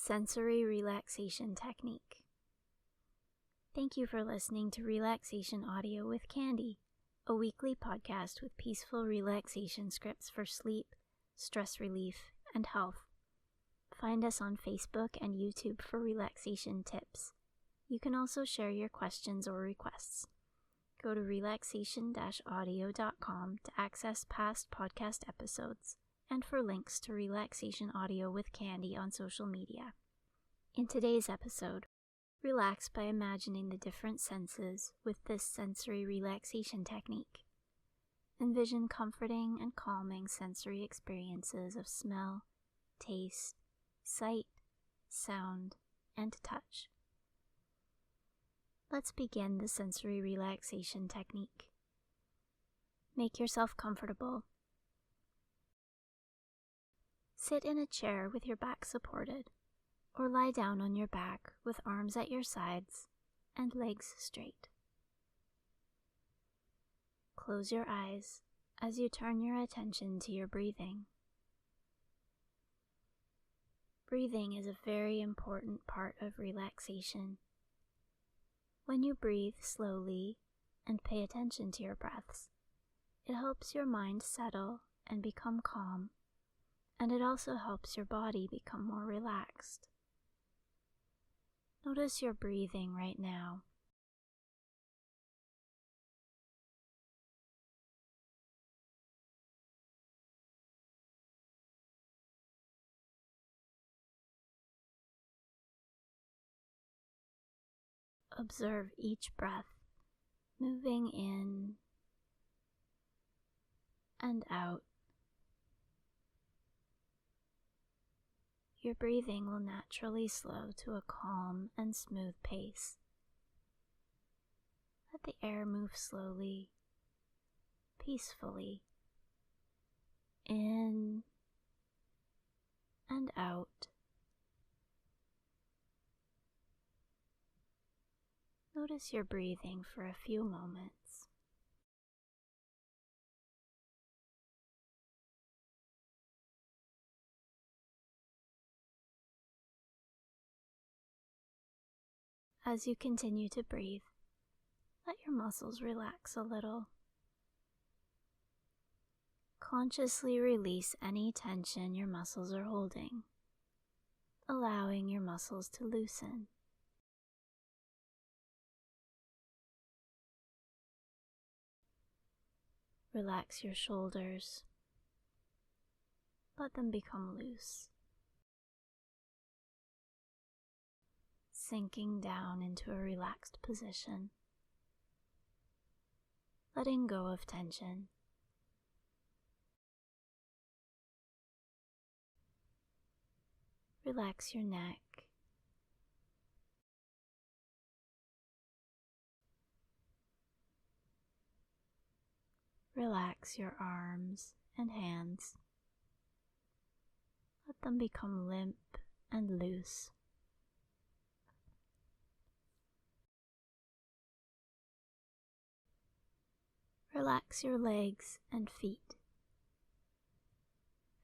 Sensory Relaxation Technique. Thank you for listening to Relaxation Audio with Candy, a weekly podcast with peaceful relaxation scripts for sleep, stress relief, and health. Find us on Facebook and YouTube for relaxation tips. You can also share your questions or requests. Go to relaxation-audio.com to access past podcast episodes and for links to Relaxation Audio with Candy on social media. In today's episode, relax by imagining the different senses with this sensory relaxation technique. Envision comforting and calming sensory experiences of smell, taste, sight, sound, and touch. Let's begin the sensory relaxation technique. Make yourself comfortable. Sit in a chair with your back supported, or lie down on your back with arms at your sides and legs straight. Close your eyes as you turn your attention to your breathing. Breathing is a very important part of relaxation. When you breathe slowly and pay attention to your breaths, it helps your mind settle and become calm, and it also helps your body become more relaxed. Notice your breathing right now. Observe each breath moving in and out. Your breathing will naturally slow to a calm and smooth pace. Let the air move slowly, peacefully, in and out. Notice your breathing for a few moments. As you continue to breathe, let your muscles relax a little. Consciously release any tension your muscles are holding, allowing your muscles to loosen. Relax your shoulders. Let them become loose. Sinking down into a relaxed position. Letting go of tension. Relax your neck. Relax your arms and hands. Let them become limp and loose. Relax your legs and feet.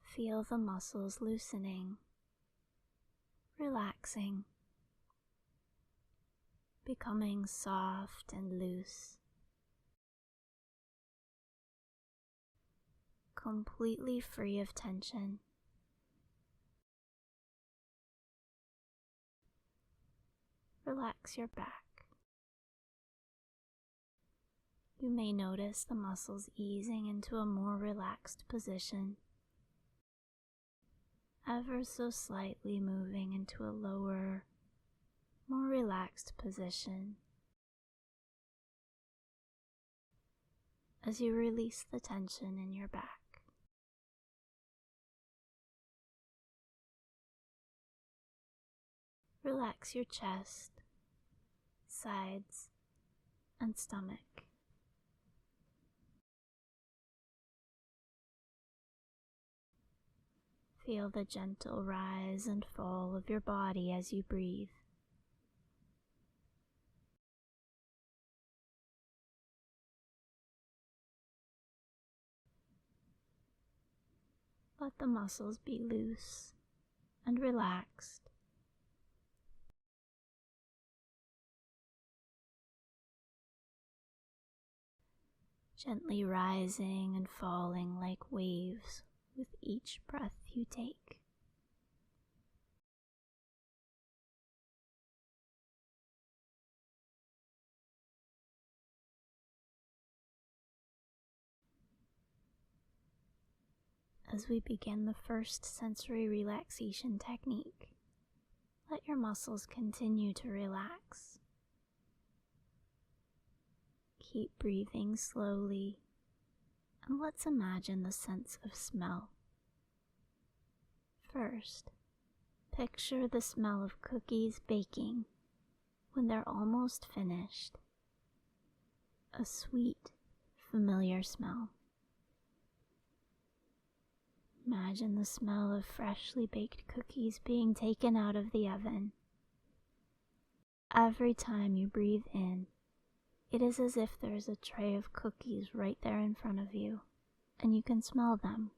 Feel the muscles loosening, relaxing, becoming soft and loose. Completely free of tension. Relax your back. You may notice the muscles easing into a more relaxed position, ever so slightly moving into a lower, more relaxed position. As you release the tension in your back. Relax your chest, sides, and stomach. Feel the gentle rise and fall of your body as you breathe. Let the muscles be loose and relaxed gently rising and falling like waves with each breath you take. As we begin the first sensory relaxation technique, let your muscles continue to relax. Keep breathing slowly, and let's imagine the sense of smell. First, picture the smell of cookies baking when they're almost finished. A sweet, familiar smell. Imagine the smell of freshly baked cookies being taken out of the oven. Every time you breathe in, it is as if there's a tray of cookies right there in front of you, and you can smell them.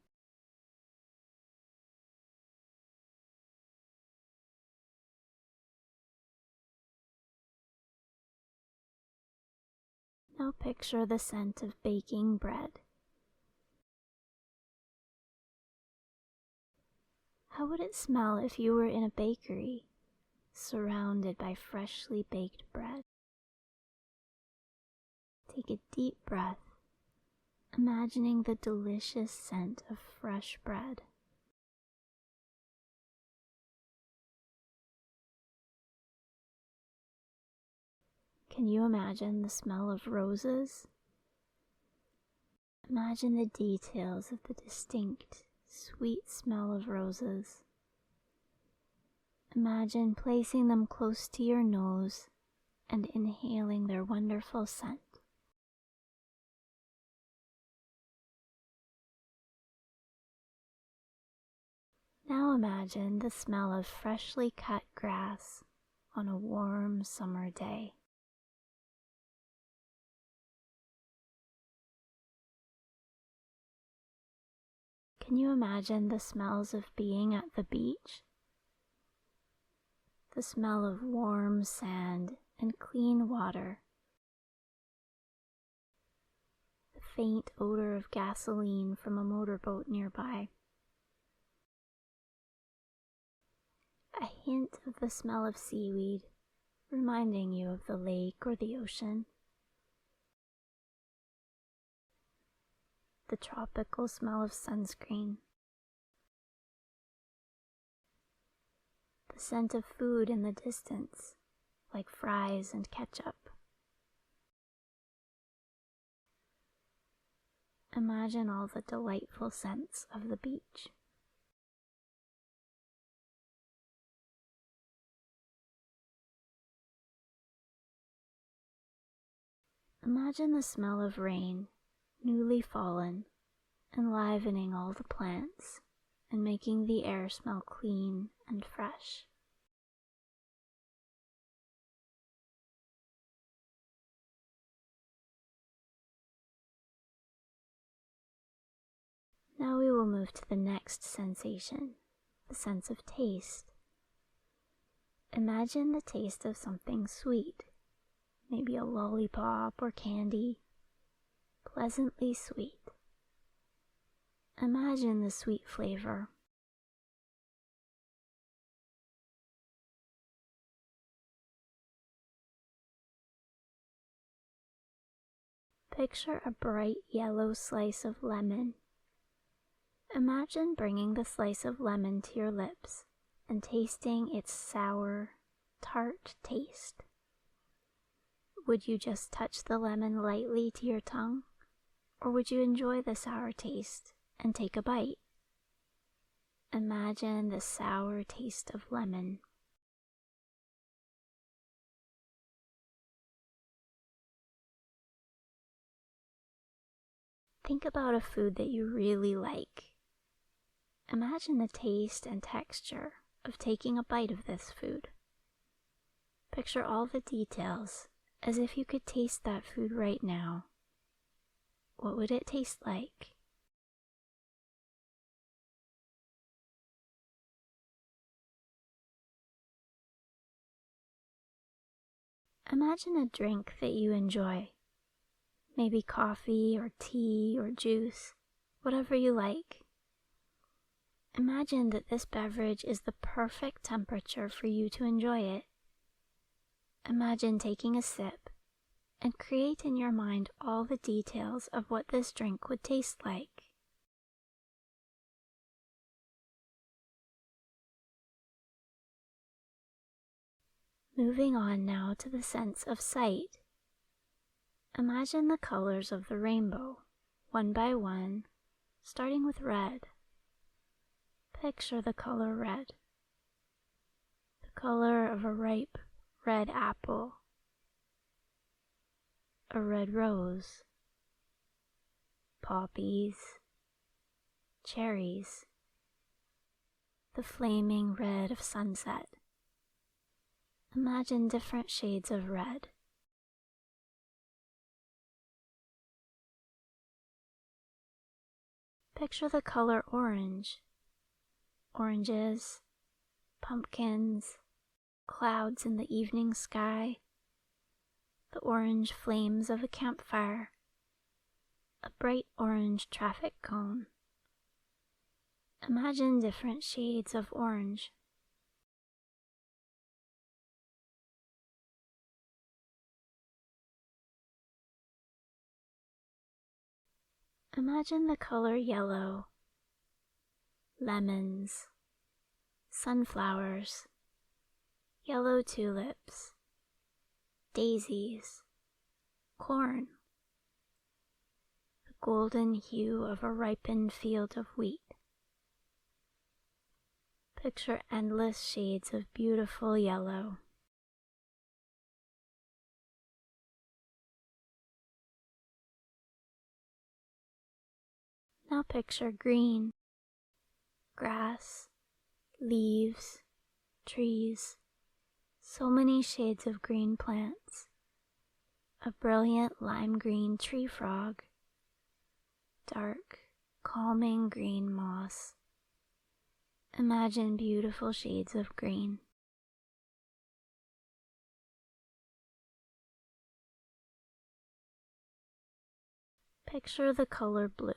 Now picture the scent of baking bread. How would it smell if you were in a bakery, surrounded by freshly baked bread? Take a deep breath, imagining the delicious scent of fresh bread. Can you imagine the smell of roses? Imagine the details of the distinct, sweet smell of roses. Imagine placing them close to your nose and inhaling their wonderful scent. Now imagine the smell of freshly cut grass on a warm summer day. Can you imagine the smells of being at the beach? The smell of warm sand and clean water. The faint odor of gasoline from a motorboat nearby. A hint of the smell of seaweed, reminding you of the lake or the ocean. The tropical smell of sunscreen. The scent of food in the distance, like fries and ketchup. Imagine all the delightful scents of the beach. Imagine the smell of rain, newly fallen, enlivening all the plants and making the air smell clean and fresh. Now we will move to the next sensation, the sense of taste. Imagine the taste of something sweet, maybe a lollipop or candy, pleasantly sweet. Imagine the sweet flavor. Picture a bright yellow slice of lemon. Imagine bringing the slice of lemon to your lips and tasting its sour, tart taste. Would you just touch the lemon lightly to your tongue, or would you enjoy the sour taste and take a bite? Imagine the sour taste of lemon. Think about a food that you really like. Imagine the taste and texture of taking a bite of this food. Picture all the details as if you could taste that food right now. What would it taste like? Imagine a drink that you enjoy. maybe coffee or tea or juice, whatever you like. Imagine that this beverage is the perfect temperature for you to enjoy it. Imagine taking a sip and create in your mind all the details of what this drink would taste like. Moving on now to the sense of sight. Imagine the colors of the rainbow, one by one, starting with red. Picture the color red, the color of a ripe red apple, a red rose, poppies, cherries, the flaming red of sunset. Imagine different shades of red. Picture the color orange, oranges, pumpkins, clouds in the evening sky, the orange flames of a campfire, a bright orange traffic cone. Imagine different shades of orange. Imagine the color yellow, lemons, sunflowers, yellow tulips, daisies, corn, the golden hue of a ripened field of wheat. Picture endless shades of beautiful yellow. Now picture green, grass, leaves, trees, so many shades of green plants, a brilliant lime green tree frog, dark, calming green moss. Imagine beautiful shades of green. Picture the color blue,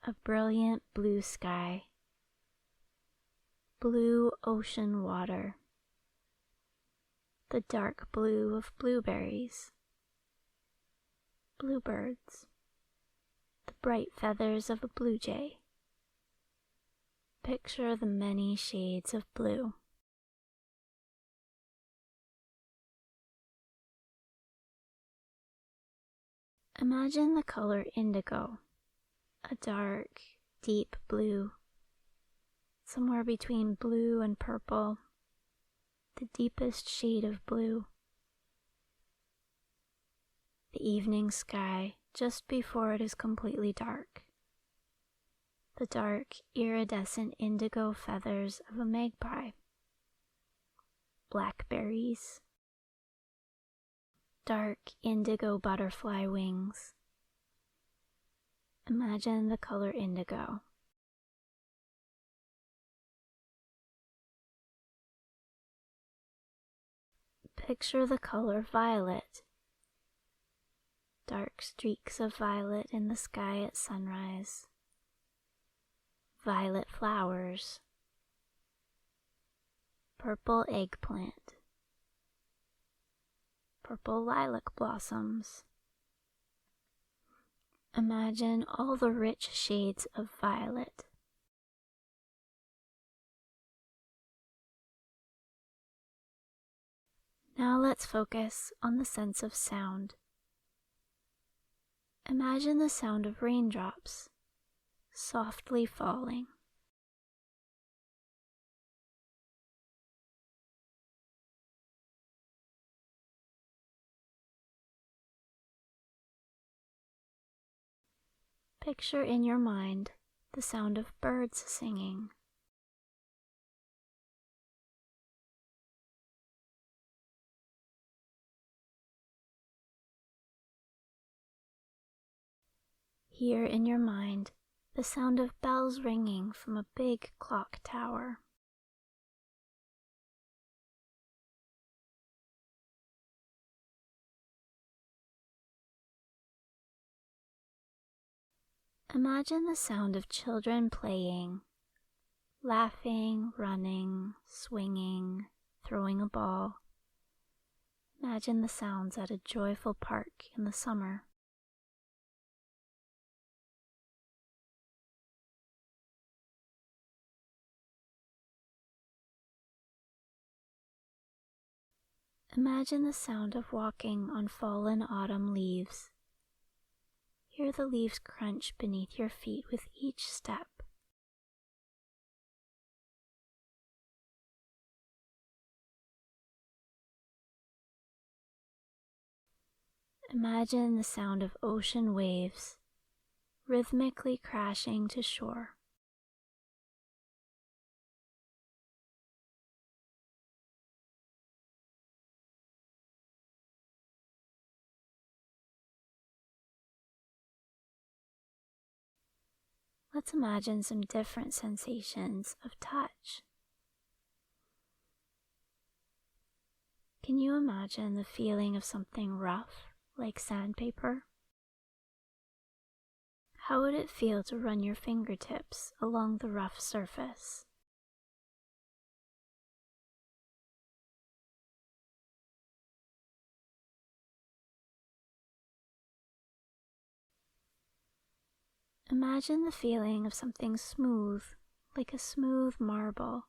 a brilliant blue sky, blue ocean water, the dark blue of blueberries, bluebirds, the bright feathers of a blue jay. Picture the many shades of blue. Imagine the color indigo, a dark, deep blue, somewhere between blue and purple, the deepest shade of blue. The evening sky just before it is completely dark. The dark, iridescent indigo feathers of a magpie. Blackberries. Dark indigo butterfly wings. Imagine the color indigo. Picture the color violet. Dark streaks of violet in the sky at sunrise. Violet flowers. Purple eggplant. Purple lilac blossoms. Imagine all the rich shades of violet. Now let's focus on the sense of sound. Imagine the sound of raindrops softly falling. Picture in your mind the sound of birds singing. Hear in your mind the sound of bells ringing from a big clock tower. Imagine the sound of children playing, laughing, running, swinging, throwing a ball. Imagine the sounds at a joyful park in the summer. Imagine the sound of walking on fallen autumn leaves. Hear the leaves crunch beneath your feet with each step. Imagine the sound of ocean waves, rhythmically crashing to shore. Let's imagine some different sensations of touch. Can you imagine the feeling of something rough, like sandpaper? How would it feel to run your fingertips along the rough surface? Imagine the feeling of something smooth, like a smooth marble.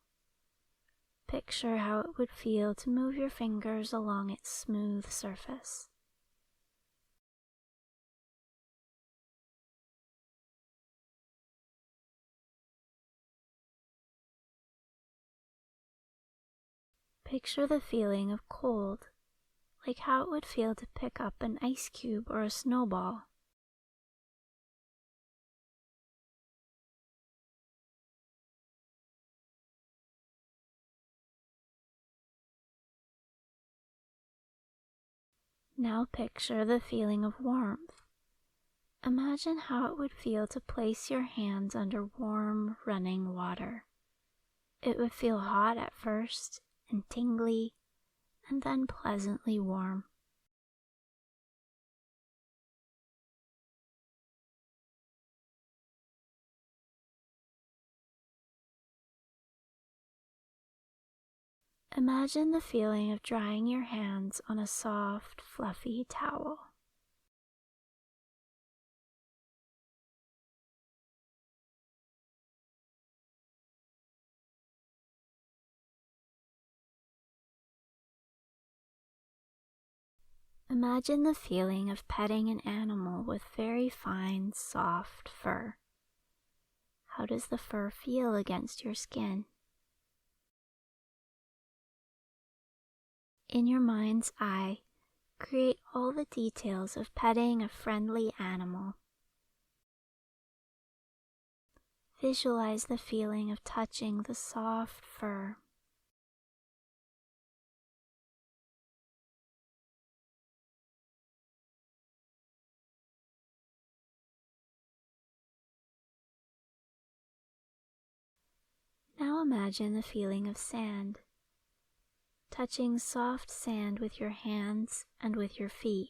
Picture how it would feel to move your fingers along its smooth surface. Picture the feeling of cold, like how it would feel to pick up an ice cube or a snowball. Now picture the feeling of warmth. Imagine how it would feel to place your hands under warm, running water. It would feel hot at first and tingly, and then pleasantly warm. Imagine the feeling of drying your hands on a soft, fluffy towel. Imagine the feeling of petting an animal with very fine, soft fur. How does the fur feel against your skin? In your mind's eye, create all the details of petting a friendly animal. Visualize the feeling of touching the soft fur. Now imagine the feeling of sand. Touching soft sand with your hands and with your feet.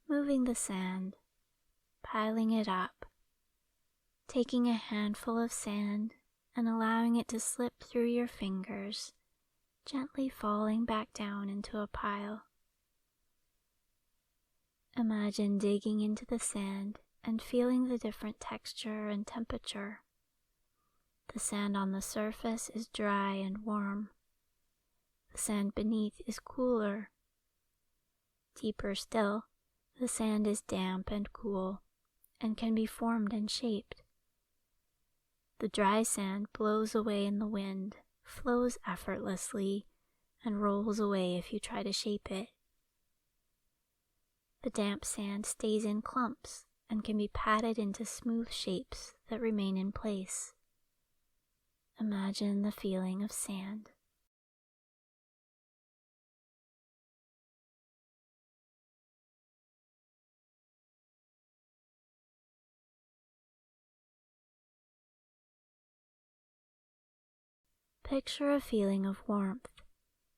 Moving the sand, piling it up, taking a handful of sand and allowing it to slip through your fingers, gently falling back down into a pile. Imagine digging into the sand and feeling the different texture and temperature. The sand on the surface is dry and warm. The sand beneath is cooler. Deeper still, the sand is damp and cool and can be formed and shaped. The dry sand blows away in the wind, flows effortlessly, and rolls away if you try to shape it. The damp sand stays in clumps and can be patted into smooth shapes that remain in place. Imagine the feeling of sand. Picture a feeling of warmth,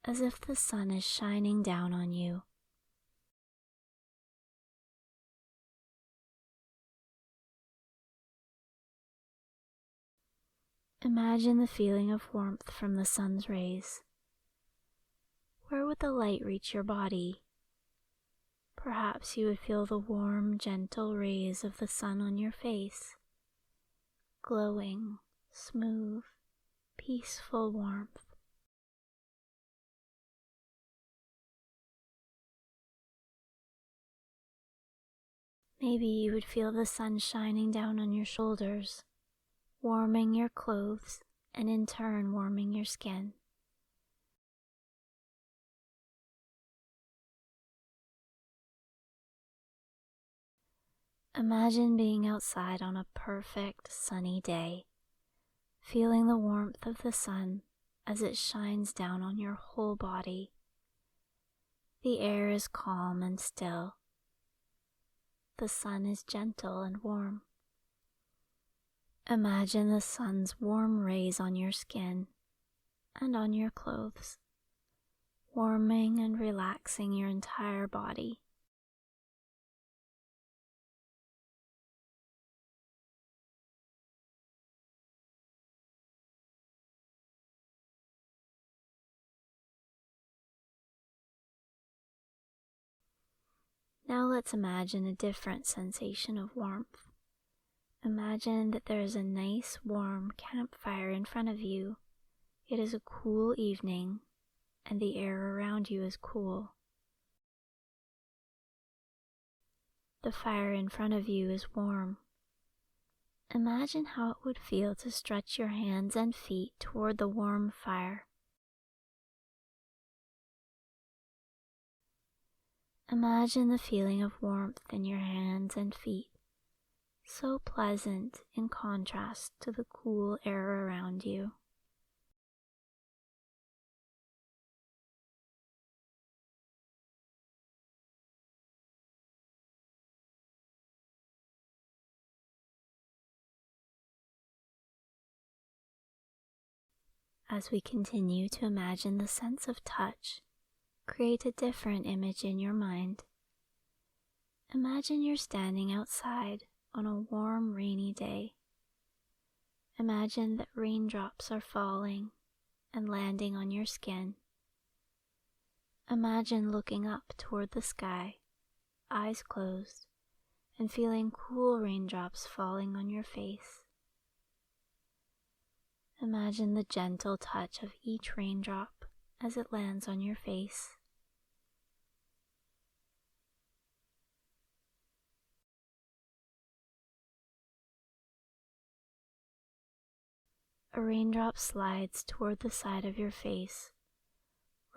as if the sun is shining down on you. Imagine the feeling of warmth from the sun's rays. Where would the light reach your body? Perhaps you would feel the warm, gentle rays of the sun on your face. Glowing, smooth, peaceful warmth. Maybe you would feel the sun shining down on your shoulders, warming your clothes and in turn warming your skin. Imagine being outside on a perfect sunny day, feeling the warmth of the sun as it shines down on your whole body. The air is calm and still. The sun is gentle and warm. Imagine the sun's warm rays on your skin and on your clothes, warming and relaxing your entire body. Now let's imagine a different sensation of warmth. Imagine that there is a nice warm campfire in front of you. It is a cool evening and the air around you is cool. The fire in front of you is warm. Imagine how it would feel to stretch your hands and feet toward the warm fire. Imagine the feeling of warmth in your hands and feet, so pleasant in contrast to the cool air around you. As we continue to imagine the sense of touch, create a different image in your mind. Imagine you're standing outside on a warm, rainy day. Imagine that raindrops are falling and landing on your skin. Imagine looking up toward the sky, eyes closed, and feeling cool raindrops falling on your face. Imagine the gentle touch of each raindrop as it lands on your face. A raindrop slides toward the side of your face,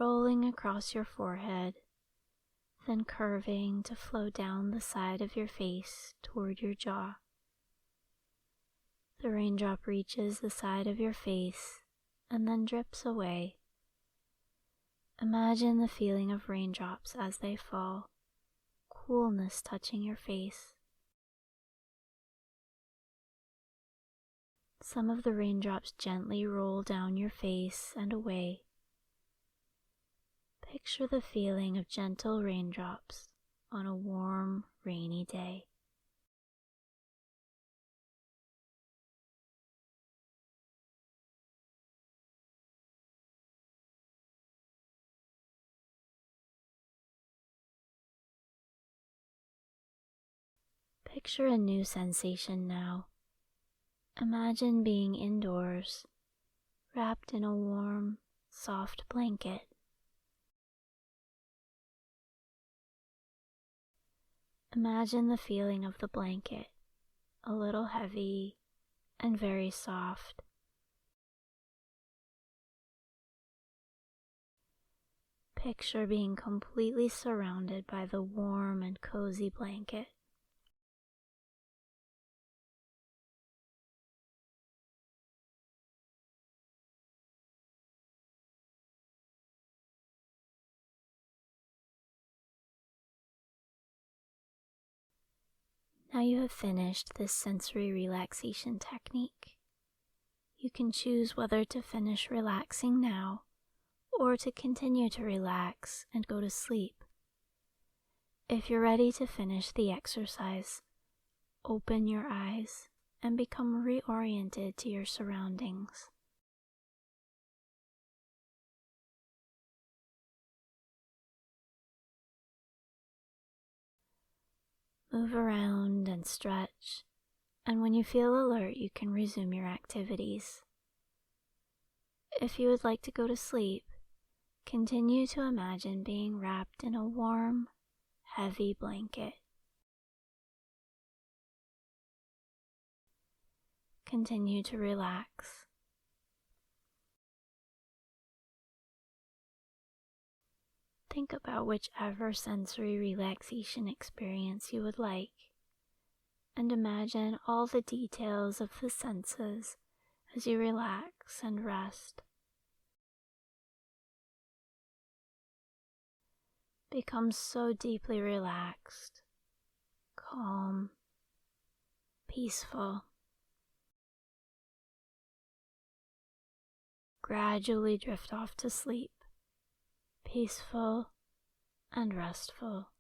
rolling across your forehead, then curving to flow down the side of your face toward your jaw. The raindrop reaches the side of your face and then drips away. Imagine the feeling of raindrops as they fall, coolness touching your face. Some of the raindrops gently roll down your face and away. Picture the feeling of gentle raindrops on a warm, rainy day. Picture a new sensation now. Imagine being indoors, wrapped in a warm, soft blanket. Imagine the feeling of the blanket, a little heavy and very soft. Picture being completely surrounded by the warm and cozy blanket. Now you have finished this sensory relaxation technique. You can choose whether to finish relaxing now or to continue to relax and go to sleep. If you're ready to finish the exercise, open your eyes and become reoriented to your surroundings. Move around and stretch, and when you feel alert, you can resume your activities. If you would like to go to sleep, continue to imagine being wrapped in a warm, heavy blanket. Continue to relax. Think about whichever sensory relaxation experience you would like, and imagine all the details of the senses as you relax and rest. Become so deeply relaxed, calm, peaceful. Gradually drift off to sleep, peaceful and restful.